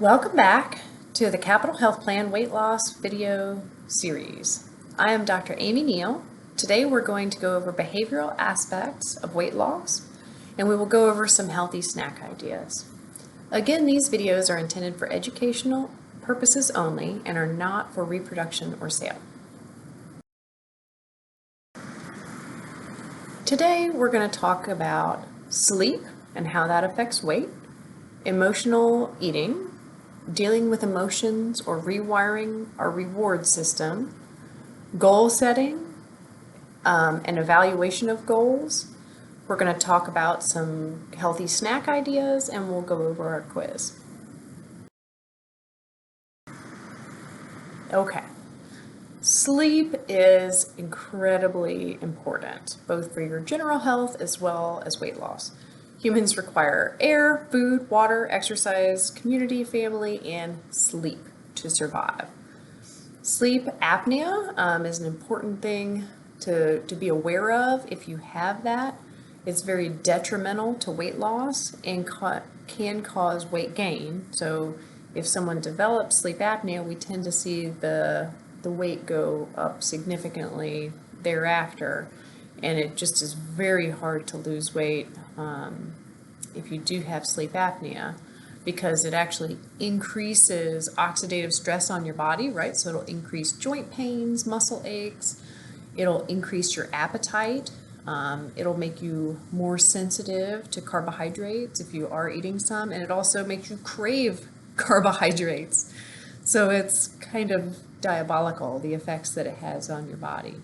Welcome back to the Capital Health Plan Weight Loss video series. I am Dr. Amy Neal. Today we're going to go over behavioral aspects of weight loss, and we will go over some healthy snack ideas. Again, these videos are intended for educational purposes only and are not for reproduction or sale. Today we're going to talk about sleep and how that affects weight, emotional eating, dealing with emotions or rewiring our reward system, goal setting, and evaluation of goals. We're going to talk about some healthy snack ideas, and we'll go over our quiz. Okay. Sleep is incredibly important, both for your general health as well as weight loss. Humans require air, food, water, exercise, community, family, and sleep to survive. Sleep apnea is an important thing to be aware of. If you have that, it's very detrimental to weight loss and can cause weight gain. So if someone develops sleep apnea, we tend to see the weight go up significantly thereafter, and it just is very hard to lose weight if you do have sleep apnea, because it actually increases oxidative stress on your body, right? So it'll increase joint pains, muscle aches, it'll increase your appetite, it'll make you more sensitive to carbohydrates if you are eating some, and it also makes you crave carbohydrates. So it's kind of diabolical, the effects that it has on your body.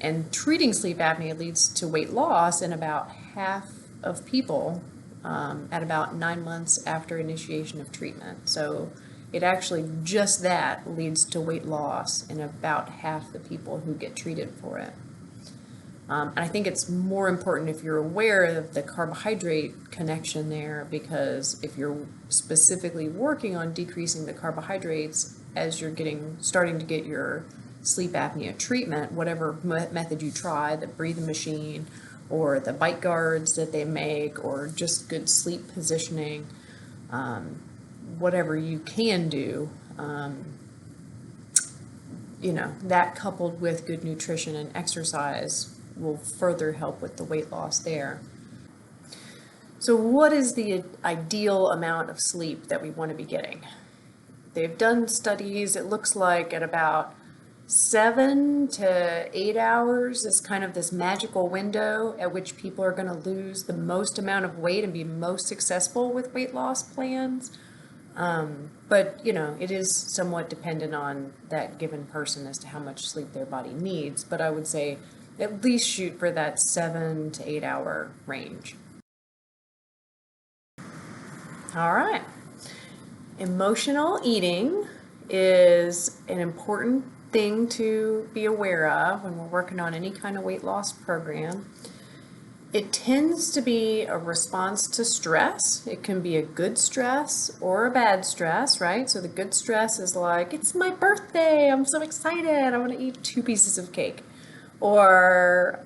And treating sleep apnea leads to weight loss in about half of people at about 9 months after initiation of treatment. So it actually, just that, leads to weight loss in about half the people who get treated for it. And I think it's more important if you're aware of the carbohydrate connection there, because if you're specifically working on decreasing the carbohydrates as you're starting to get your sleep apnea treatment, whatever method you try, the breathing machine or the bite guards that they make, or just good sleep positioning, whatever you can do, that coupled with good nutrition and exercise will further help with the weight loss there. So what is the ideal amount of sleep that we want to be getting? They've done studies, it looks like at about 7 to 8 hours is kind of this magical window at which people are going to lose the most amount of weight and be most successful with weight loss plans. But it is somewhat dependent on that given person as to how much sleep their body needs. But I would say at least shoot for that 7 to 8 hour range. All right. Emotional eating is an important thing to be aware of when we're working on any kind of weight loss program. It tends to be a response to stress. It can be a good stress or a bad stress, right? So the good stress is like, it's my birthday, I'm so excited, I want to eat 2 pieces of cake. Or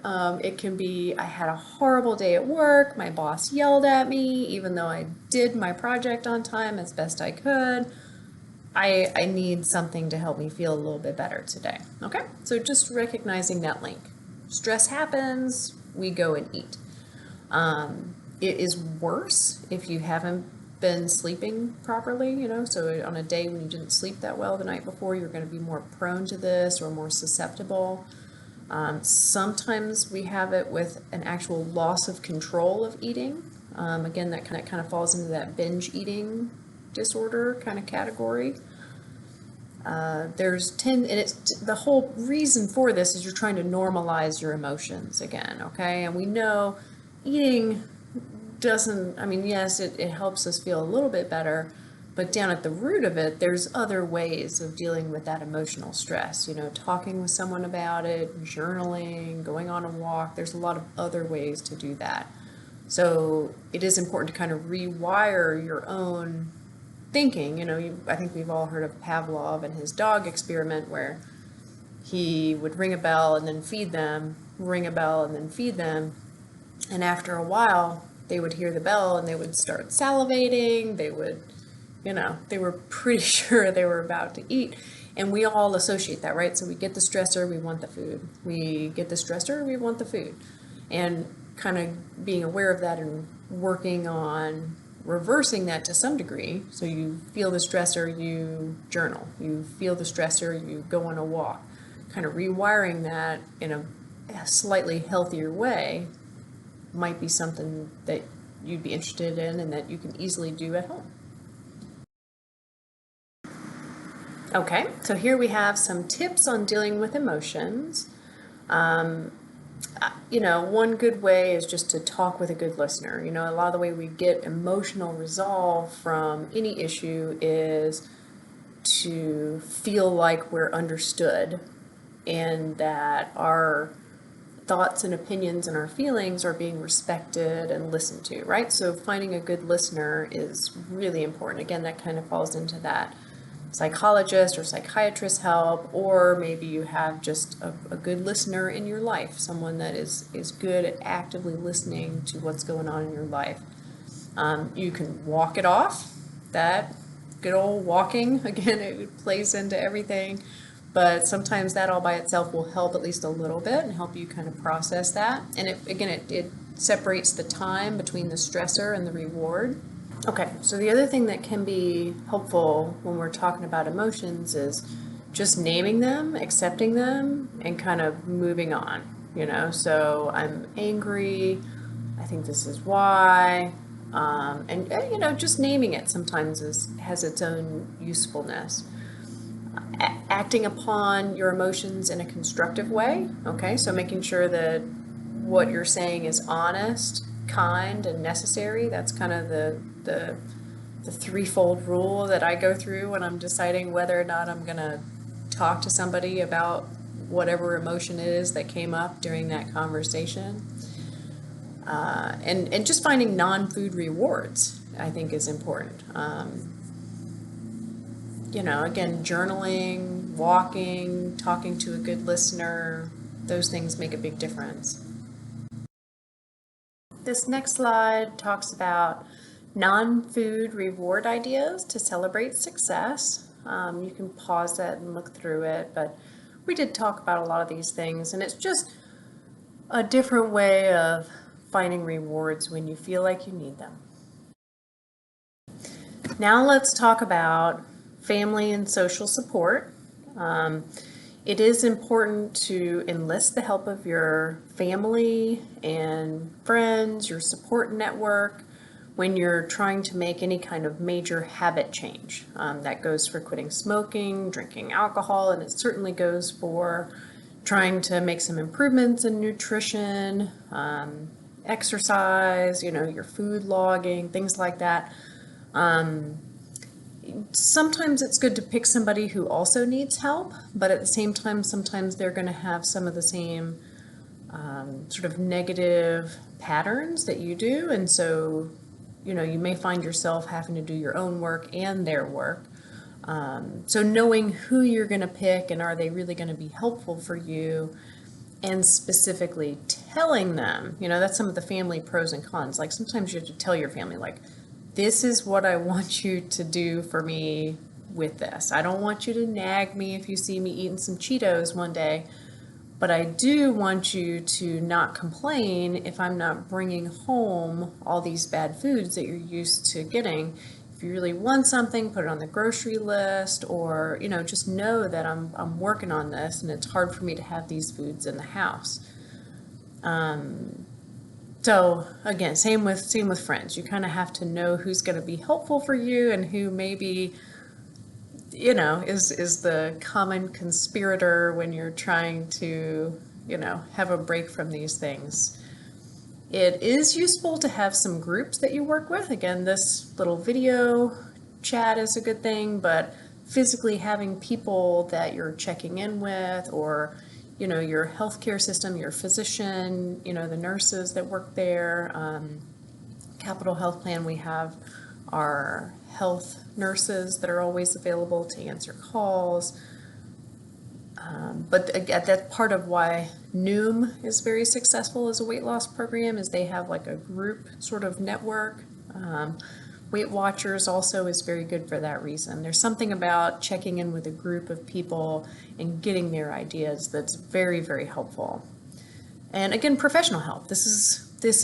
it can be, I had a horrible day at work, my boss yelled at me, even though I did my project on time as best I could. I need something to help me feel a little bit better today. Okay, so just recognizing that link. Stress happens, we go and eat. It is worse if you haven't been sleeping properly, so on a day when you didn't sleep that well the night before, you're going to be more prone to this or more susceptible. Sometimes we have it with an actual loss of control of eating. Again, that kind of falls into that binge eating disorder kind of category. And the whole reason for this is you're trying to normalize your emotions again, okay? And we know eating doesn't, yes, it helps us feel a little bit better, but down at the root of it, there's other ways of dealing with that emotional stress, talking with someone about it, journaling, going on a walk. There's a lot of other ways to do that. So it is important to kind of rewire your own thinking. I think we've all heard of Pavlov and his dog experiment, where he would ring a bell and then feed them, ring a bell and then feed them, and after a while they would hear the bell and they would start salivating. They would, they were pretty sure they were about to eat. And we all associate that, right? So we get the stressor, we want the food. We get the stressor, we want the food. And kind of being aware of that and working on reversing that to some degree. So you feel the stressor, you journal. You feel the stressor, you go on a walk. Kind of rewiring that in a slightly healthier way might be something that you'd be interested in and that you can easily do at home. Okay, so here we have some tips on dealing with emotions. One good way is just to talk with a good listener. A lot of the way we get emotional resolve from any issue is to feel like we're understood and that our thoughts and opinions and our feelings are being respected and listened to, right? So finding a good listener is really important. Again, that kind of falls into that psychologist or psychiatrist help, or maybe you have just a good listener in your life, someone that is good at actively listening to what's going on in your life. You can walk it off, that good old walking, again, it plays into everything, but sometimes that all by itself will help at least a little bit and help you kind of process that. And it separates the time between the stressor and the reward. Okay, so the other thing that can be helpful when we're talking about emotions is just naming them, accepting them, and kind of moving on, So I'm angry, I think this is why, and just naming it sometimes has its own usefulness. Acting upon your emotions in a constructive way, okay? So making sure that what you're saying is honest, kind, and necessary. That's kind of the threefold rule that I go through when I'm deciding whether or not I'm gonna talk to somebody about whatever emotion it is that came up during that conversation. And just finding non-food rewards, I think, is important. Again, journaling, walking, talking to a good listener, those things make a big difference. This next slide talks about non-food reward ideas to celebrate success. You can pause that and look through it, but we did talk about a lot of these things, and it's just a different way of finding rewards when you feel like you need them. Now let's talk about family and social support. It is important to enlist the help of your family and friends, your support network, when you're trying to make any kind of major habit change. That goes for quitting smoking, drinking alcohol, and it certainly goes for trying to make some improvements in nutrition, exercise, your food logging, things like that. Sometimes it's good to pick somebody who also needs help, but at the same time, sometimes they're going to have some of the same sort of negative patterns that you do. And so, you may find yourself having to do your own work and their work. So knowing who you're going to pick and are they really going to be helpful for you, and specifically telling them, that's some of the family pros and cons. Like sometimes you have to tell your family, like, this is what I want you to do for me with this. I don't want you to nag me if you see me eating some Cheetos one day, but I do want you to not complain if I'm not bringing home all these bad foods that you're used to getting. If you really want something, put it on the grocery list, or, just know that I'm working on this and it's hard for me to have these foods in the house. So again, same with friends. You kind of have to know who's going to be helpful for you and who maybe, is the common conspirator when you're trying to, have a break from these things. It is useful to have some groups that you work with. Again, this little video chat is a good thing, but physically having people that you're checking in with, or your healthcare system, your physician, the nurses that work there. Capital Health Plan, we have our health nurses that are always available to answer calls. But that's part of why Noom is very successful as a weight loss program, is they have like a group sort of network. Weight Watchers also is very good for that reason. There's something about checking in with a group of people and getting their ideas that's very, very helpful. And again, professional help. This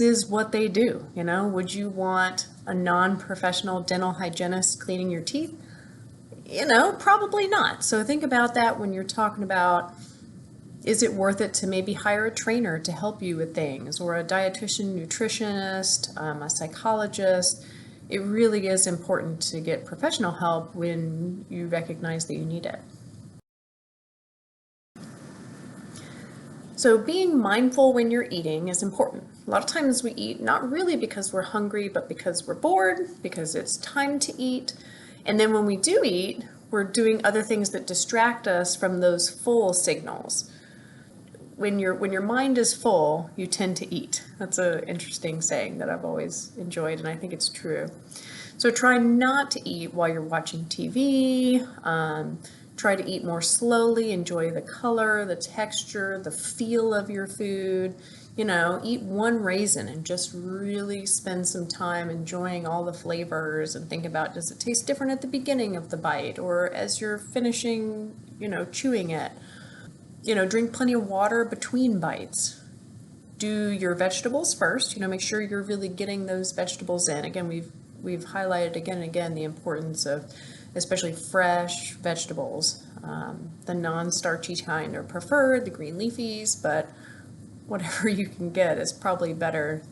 is what they do. You know, would you want a non-professional dental hygienist cleaning your teeth? You know, probably not. So think about that when you're talking about, is it worth it to maybe hire a trainer to help you with things, or a dietitian, nutritionist, a psychologist? It really is important to get professional help when you recognize that you need it. So being mindful when you're eating is important. A lot of times we eat not really because we're hungry, but because we're bored, because it's time to eat. And then when we do eat, we're doing other things that distract us from those full signals. When your mind is full, you tend to eat. That's an interesting saying that I've always enjoyed, and I think it's true. So try not to eat while you're watching TV. Try to eat more slowly. Enjoy the color, the texture, the feel of your food. You know, eat one raisin and just really spend some time enjoying all the flavors, and think about, does it taste different at the beginning of the bite or as you're finishing, chewing it? Drink plenty of water between bites. Do your vegetables first. Make sure you're really getting those vegetables in. Again, we've highlighted again and again the importance of especially fresh vegetables. The non-starchy kind are preferred, the green leafies, but whatever you can get is probably better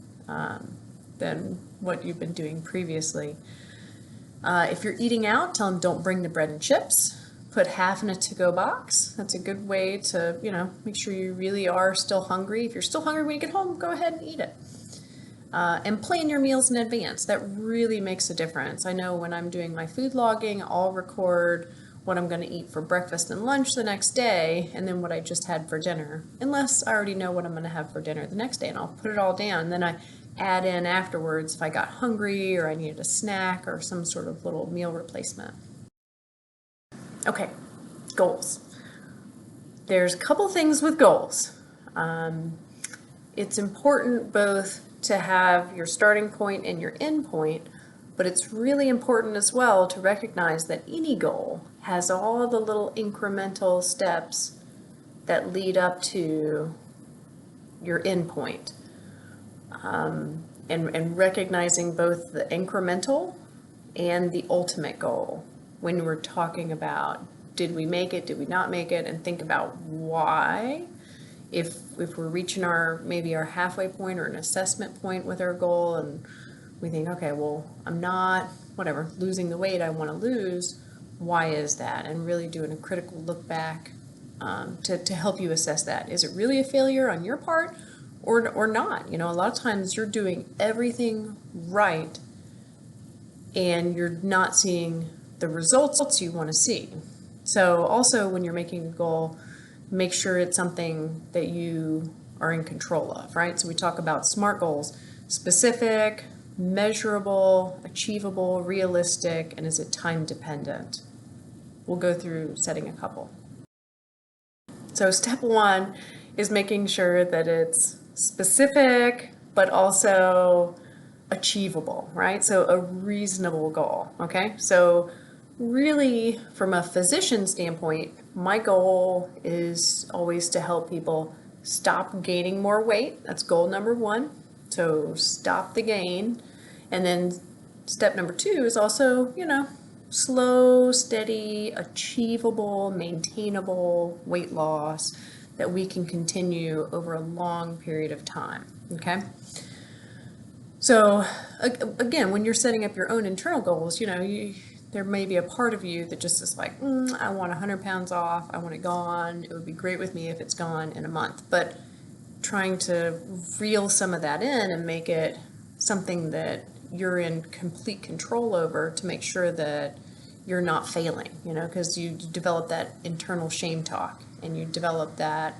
than what you've been doing previously. If you're eating out, tell them don't bring the bread and chips. Put half in a to-go box. That's a good way to, make sure you really are still hungry. If you're still hungry when you get home, go ahead and eat it. And plan your meals in advance. That really makes a difference. I know when I'm doing my food logging, I'll record what I'm going to eat for breakfast and lunch the next day, and then what I just had for dinner, unless I already know what I'm going to have for dinner the next day, and I'll put it all down. Then I add in afterwards if I got hungry or I needed a snack or some sort of little meal replacement. Okay, goals. There's a couple things with goals. It's important both to have your starting point and your end point, but it's really important as well to recognize that any goal has all the little incremental steps that lead up to your end point. And recognizing both the incremental and the ultimate goal when we're talking about, did we make it, did we not make it, and think about why. If we're reaching maybe our halfway point or an assessment point with our goal, and we think, okay, well, I'm not, losing the weight I want to lose, why is that? And really doing a critical look back to help you assess that. Is it really a failure on your part or not? A lot of times you're doing everything right and you're not seeing the results you want to see. So also when you're making a goal, make sure it's something that you are in control of, right? So we talk about SMART goals: specific, measurable, achievable, realistic, and is it time dependent? We'll go through setting a couple. So step one is making sure that it's specific, but also achievable, right? So a reasonable goal, okay? So really, from a physician standpoint, my goal is always to help people stop gaining more weight. That's goal number one. So stop the gain. And then step number two is also, slow, steady, achievable, maintainable weight loss that we can continue over a long period of time, okay? So again, when you're setting up your own internal goals, there may be a part of you that just is like, I want 100 pounds off, I want it gone, it would be great with me if it's gone in a month. But trying to reel some of that in and make it something that you're in complete control over, to make sure that you're not failing, because you develop that internal shame talk, and you develop that,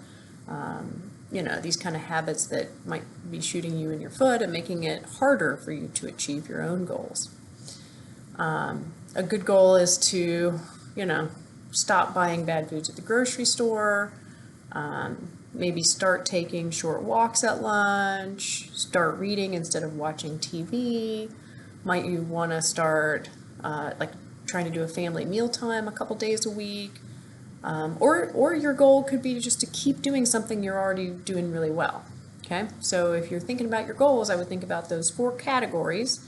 these kind of habits that might be shooting you in your foot and making it harder for you to achieve your own goals. A good goal is to, stop buying bad foods at the grocery store, maybe start taking short walks at lunch, start reading instead of watching TV. Might you want to start like trying to do a family mealtime a couple days a week? Or your goal could be just to keep doing something you're already doing really well. Okay, so if you're thinking about your goals, I would think about those 4 categories.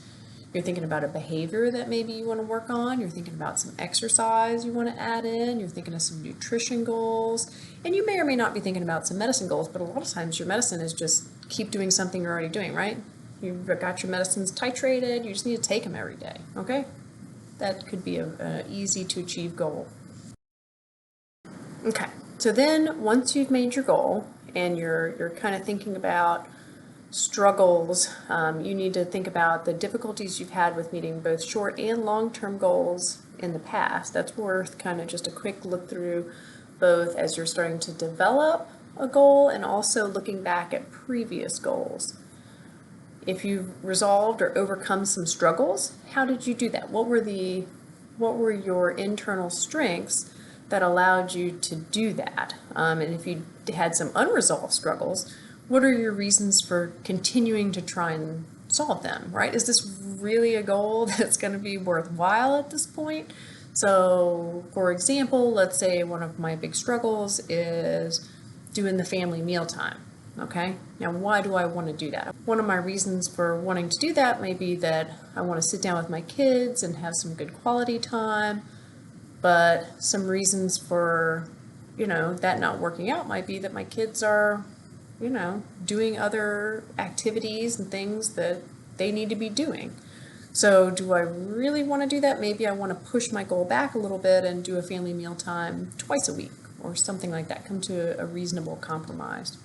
You're thinking about a behavior that maybe you want to work on. You're thinking about some exercise you want to add in. You're thinking of some nutrition goals. And you may or may not be thinking about some medicine goals, but a lot of times your medicine is just keep doing something you're already doing, right? You've got your medicines titrated. You just need to take them every day, okay? That could be a easy to achieve goal. Okay, so then once you've made your goal and you're kind of thinking about struggles, you need to think about the difficulties you've had with meeting both short and long-term goals in the past. That's worth kind of just a quick look through, both as you're starting to develop a goal and also looking back at previous goals. If you've resolved or overcome some struggles, how did you do that? What were your internal strengths that allowed you to do that? And if you had some unresolved struggles, what are your reasons for continuing to try and solve them, right? Is this really a goal that's going to be worthwhile at this point? So, for example, let's say one of my big struggles is doing the family mealtime. Okay, now why do I want to do that? One of my reasons for wanting to do that may be that I want to sit down with my kids and have some good quality time, but some reasons for, that not working out might be that my kids are, doing other activities and things that they need to be doing. So do I really want to do that? Maybe I want to push my goal back a little bit and do a family mealtime twice a week or something like that. Come to a reasonable compromise.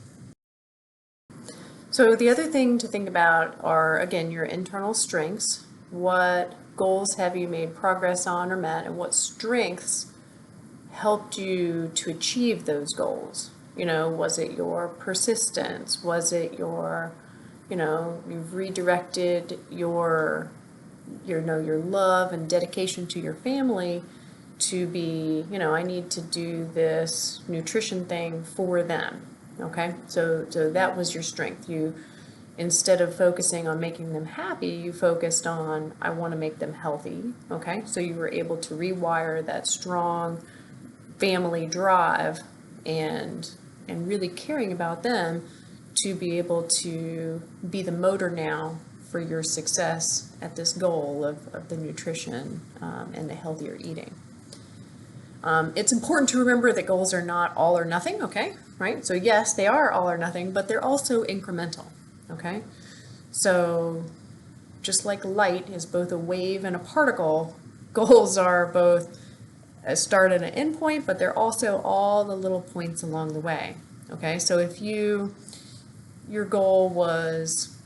So the other thing to think about are, again, your internal strengths. What goals have you made progress on or met, and what strengths helped you to achieve those goals? Was it your persistence? Was it your, you've redirected your love and dedication to your family to be, I need to do this nutrition thing for them. Okay, so that was your strength. You, instead of focusing on making them happy, you focused on, I want to make them healthy. Okay, so you were able to rewire that strong family drive and really caring about them to be able to be the motor now for your success at this goal of the nutrition and the healthier eating. It's important to remember that goals are not all or nothing, okay? Right? So yes, they are all or nothing, but they're also incremental, okay? So just like light is both a wave and a particle, goals are both a start and an end point, but they're also all the little points along the way, okay? So if your goal was,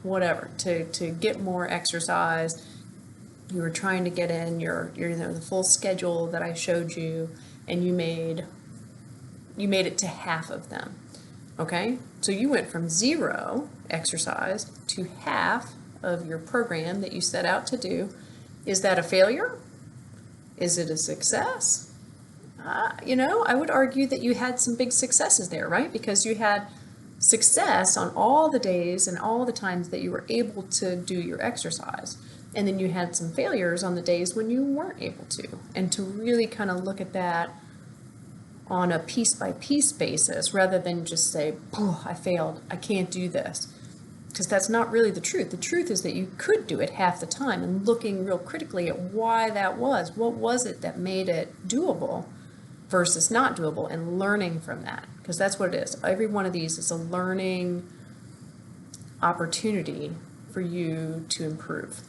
whatever, to get more exercise, you were trying to get in your the full schedule that I showed you, and you made it to half of them. Okay, so you went from 0 exercise to half of your program that you set out to do. Is that a failure? Is it a success? I would argue that you had some big successes there, right? Because you had success on all the days and all the times that you were able to do your exercise. And then you had some failures on the days when you weren't able to. And to really kind of look at that on a piece-by-piece basis rather than just say, oh, I failed, I can't do this. Because that's not really the truth. The truth is that you could do it half the time, and looking real critically at why that was. What was it that made it doable versus not doable, and learning from that. Because that's what it is. Every one of these is a learning opportunity for you to improve.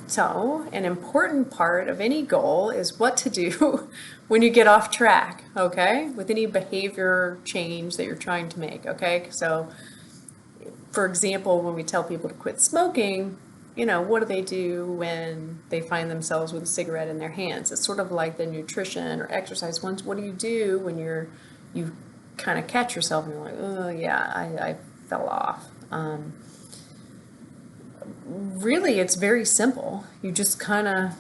So, an important part of any goal is what to do when you get off track, okay? With any behavior change that you're trying to make, okay? So, for example, when we tell people to quit smoking, what do they do when they find themselves with a cigarette in their hands? It's sort of like the nutrition or exercise ones. What do you do when you kind of catch yourself and you're like, oh yeah, I fell off? Really, it's very simple. You just kind of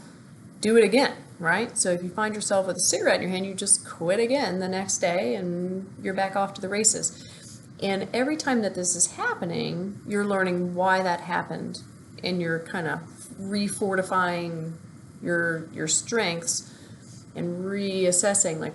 do it again, right? So if you find yourself with a cigarette in your hand, you just quit again the next day and you're back off to the races. And every time that this is happening, you're learning why that happened, and you're kind of refortifying your strengths and reassessing, like,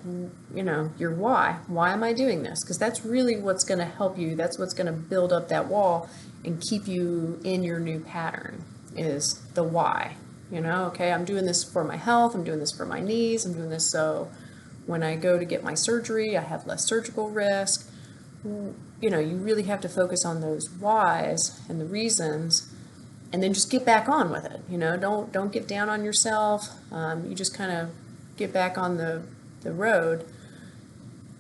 you know, your why. Why am I doing this? Because that's really what's going to help you. That's what's going to build up that wall and keep you in your new pattern, is the why. You know, okay, I'm doing this for my health, I'm doing this for my knees, I'm doing this so when I go to get my surgery, I have less surgical risk. You know, you really have to focus on those whys and the reasons, and then just get back on with it. You know, don't get down on yourself. You just kind of get back on the road.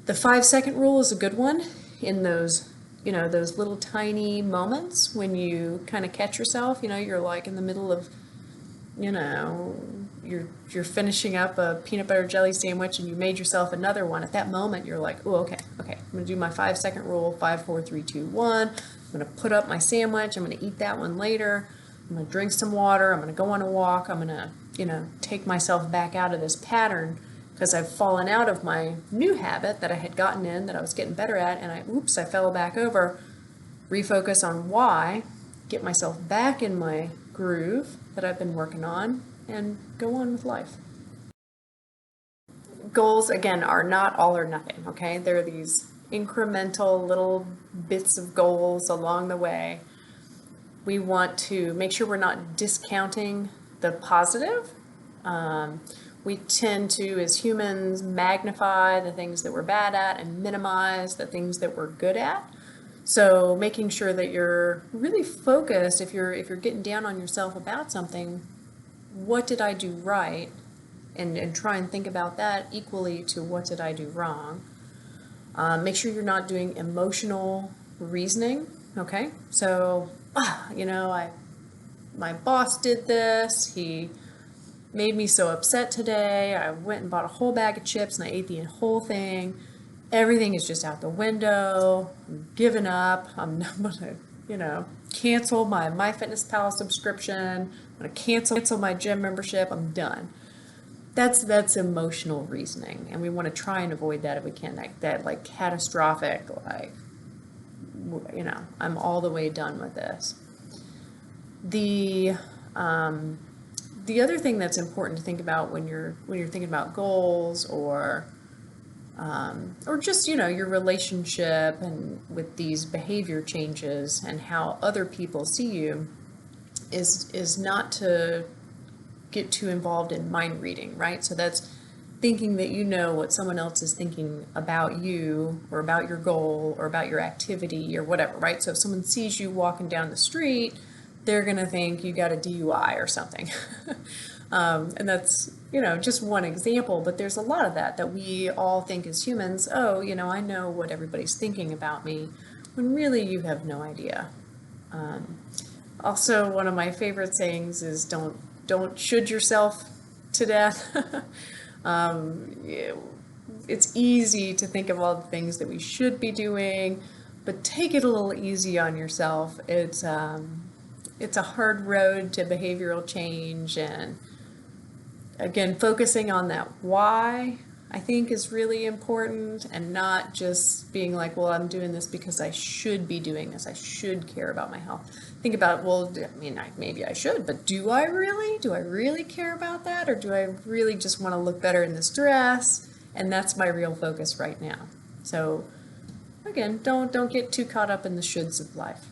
The 5-second rule is a good one in those, you know, those little tiny moments when you kind of catch yourself. You know, you're like in the middle of, you know, you're finishing up a peanut butter jelly sandwich and you made yourself another one. At that moment, you're like, oh, okay, I'm gonna do my 5-second rule, 5, 4, 3, 2, 1. I'm gonna put up my sandwich. I'm gonna eat that one later. I'm gonna drink some water. I'm gonna go on a walk. I'm gonna, you know, take myself back out of this pattern because I've fallen out of my new habit that I had gotten in, that I was getting better at, and I fell back over. Refocus on why, get myself back in my groove that I've been working on, and go on with life. Goals, again, are not all or nothing, okay? They're these incremental little bits of goals along the way. We want to make sure we're not discounting the positive. We tend to, as humans, magnify the things that we're bad at and minimize the things that we're good at. So making sure that you're really focused, if you're getting down on yourself about something, what did I do right? And try and think about that equally to what did I do wrong. Make sure you're not doing emotional reasoning, okay? So, you know, my boss did this, he made me so upset today, I went and bought a whole bag of chips and I ate the whole thing. Everything is just out the window. I'm giving up. I'm gonna, you know, cancel my MyFitnessPal subscription. I'm gonna cancel my gym membership. I'm done. That's emotional reasoning, and we want to try and avoid that if we can. That like catastrophic, like, you know, I'm all the way done with this. The other thing that's important to think about when you're thinking about goals or just, you know, your relationship and with these behavior changes and how other people see you, is not to get too involved in mind reading, right? So that's thinking that you know what someone else is thinking about you or about your goal or about your activity or whatever, right? So if someone sees you walking down the street, they're going to think you got a DUI or something. And that's, you know, just one example, but there's a lot of that we all think as humans, oh, you know, I know what everybody's thinking about me, when really you have no idea. Also, one of my favorite sayings is don't should yourself to death. It's easy to think of all the things that we should be doing, but take it a little easy on yourself. It's a hard road to behavioral change, and again, focusing on that why, I think, is really important, and not just being like, well, I'm doing this because I should be doing this. I should care about my health. Think about, well, I mean, maybe I should, but do I really? Do I really care about that? Or do I really just want to look better in this dress? And that's my real focus right now. So again, don't get too caught up in the shoulds of life.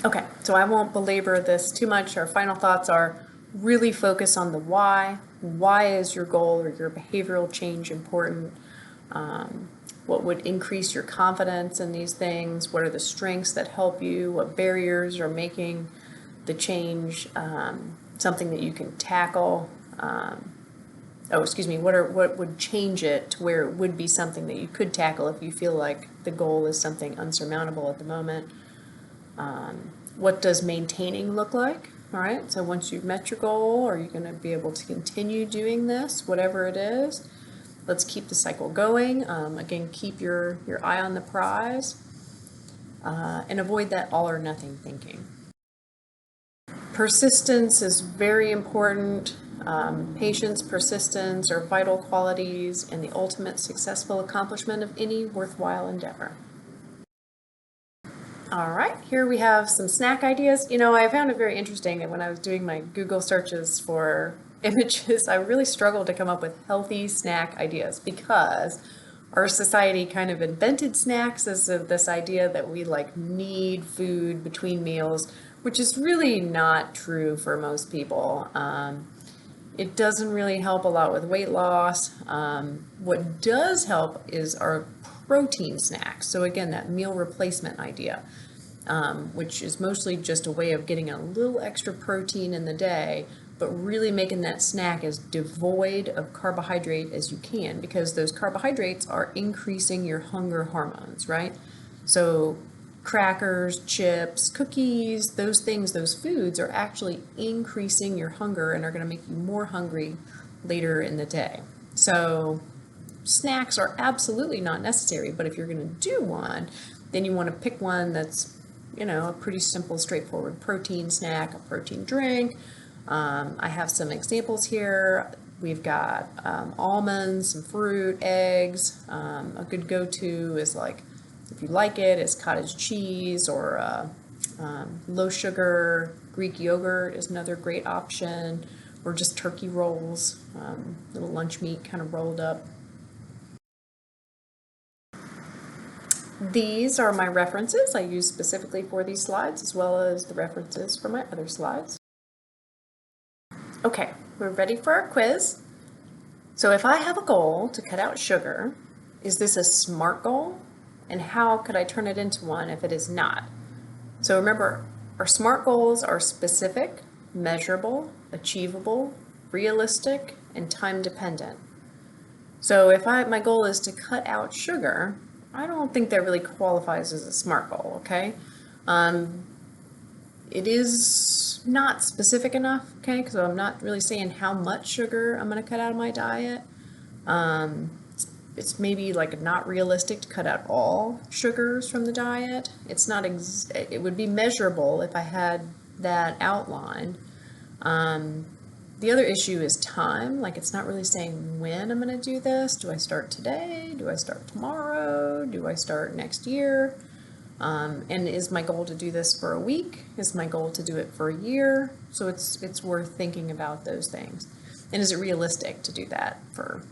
Okay, so I won't belabor this too much. Our final thoughts are really focus on the why. Why is your goal or your behavioral change important? What would increase your confidence in these things? What are the strengths that help you? What barriers are making the change something that you can tackle? What would change it to where it would be something that you could tackle if you feel like the goal is something unsurmountable at the moment? What does maintaining look like? All right, so once you've met your goal, are you going to be able to continue doing this, whatever it is? Let's keep the cycle going. Again, keep your eye on the prize, and avoid that all or nothing thinking. Persistence is very important. Patience, persistence are vital qualities in the ultimate successful accomplishment of any worthwhile endeavor. All right, here we have some snack ideas. You know, I found it very interesting that when I was doing my Google searches for images, I really struggled to come up with healthy snack ideas because our society kind of invented snacks as this idea that we like need food between meals, which is really not true for most people. It doesn't really help a lot with weight loss. What does help is our protein snacks. So again, that meal replacement idea, which is mostly just a way of getting a little extra protein in the day, but really making that snack as devoid of carbohydrate as you can, because those carbohydrates are increasing your hunger hormones, right? So crackers, chips, cookies, those things, those foods are actually increasing your hunger and are going to make you more hungry later in the day. So snacks are absolutely not necessary, but if you're going to do one, then you want to pick one that's, you know, a pretty simple, straightforward protein snack, a protein drink. I have some examples here. We've got almonds, some fruit, eggs. A good go-to is, like, if you like it, is cottage cheese, or low sugar Greek yogurt is another great option, or just turkey rolls, little lunch meat kind of rolled up. These are my references I use specifically for these slides, as well as the references for my other slides. Okay, we're ready for our quiz. So if I have a goal to cut out sugar, is this a SMART goal? And how could I turn it into one if it is not? So remember, our SMART goals are specific, measurable, achievable, realistic, and time dependent. So if my goal is to cut out sugar, I don't think that really qualifies as a SMART goal, okay? It is not specific enough, okay, because I'm not really saying how much sugar I'm going to cut out of my diet. It's maybe like not realistic to cut out all sugars from the diet. It's not, it would be measurable if I had that outlined. The other issue is time. Like, it's not really saying when I'm going to do this. Do I start today? Do I start tomorrow? Do I start next year? And is my goal to do this for a week? Is my goal to do it for a year? So it's worth thinking about those things. And is it realistic to do that for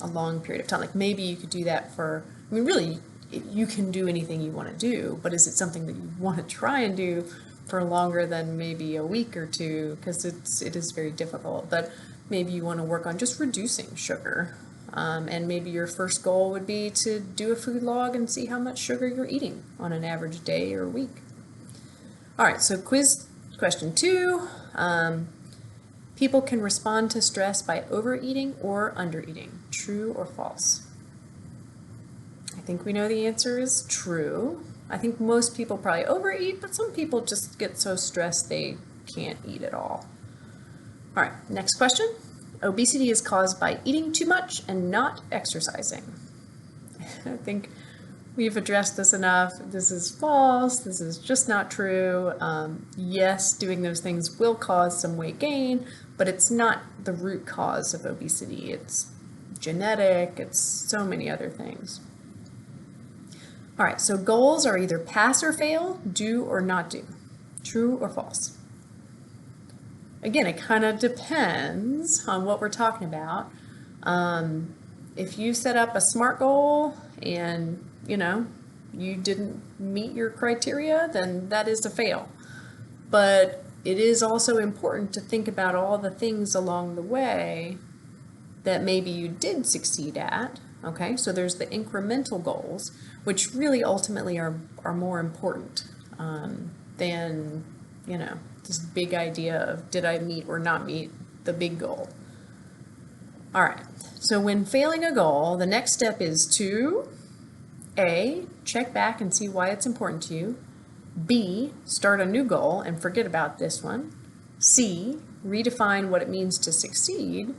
a long period of time? Like, maybe you could do that for, I mean, really, you can do anything you want to do, but is it something that you want to try and do for longer than maybe a week or two? Because it is very difficult. But maybe you want to work on just reducing sugar. And maybe your first goal would be to do a food log and see how much sugar you're eating on an average day or week. All right, so quiz question 2. People can respond to stress by overeating or undereating. True or false? I think we know the answer is true. I think most people probably overeat, but some people just get so stressed they can't eat at all. All right, next question. Obesity is caused by eating too much and not exercising. I think we've addressed this enough. This is false. This is just not true. Yes, doing those things will cause some weight gain, but it's not the root cause of obesity. It's genetic. It's so many other things. All right, so goals are either pass or fail, do or not do. True or false? Again, it kind of depends on what we're talking about. If you set up a SMART goal and, you know, you didn't meet your criteria, then that is a fail. But it is also important to think about all the things along the way that maybe you did succeed at. Okay, so there's the incremental goals, which really ultimately are more important than, you know, this big idea of did I meet or not meet the big goal. All right, so when failing a goal, the next step is to A, check back and see why it's important to you. B, start a new goal and forget about this one. C, redefine what it means to succeed.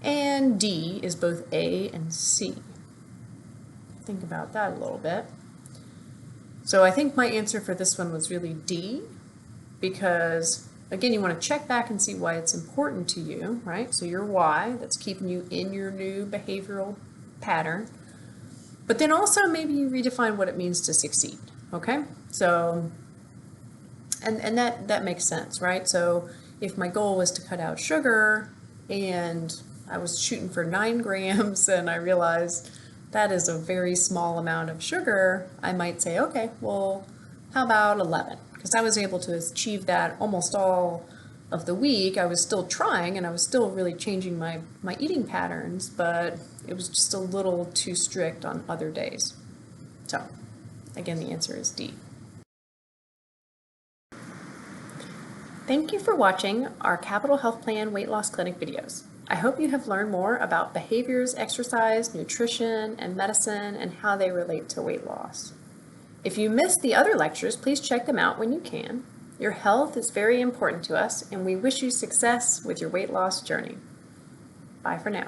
And D is both A and C. Think about that a little bit. So I think my answer for this one was really D, because again, you want to check back and see why it's important to you, right? So your why, that's keeping you in your new behavioral pattern. But then also maybe you redefine what it means to succeed, okay? So, and that makes sense, right? So if my goal was to cut out sugar and I was shooting for 9 grams and I realized that is a very small amount of sugar, I might say, okay, well, how about 11? Because I was able to achieve that almost all of the week. I was still trying and I was still really changing my eating patterns, but it was just a little too strict on other days. So again, the answer is D. Thank you for watching our Capital Health Plan Weight Loss Clinic videos. I hope you have learned more about behaviors, exercise, nutrition, and medicine and how they relate to weight loss. If you missed the other lectures, please check them out when you can. Your health is very important to us, and we wish you success with your weight loss journey. Bye for now.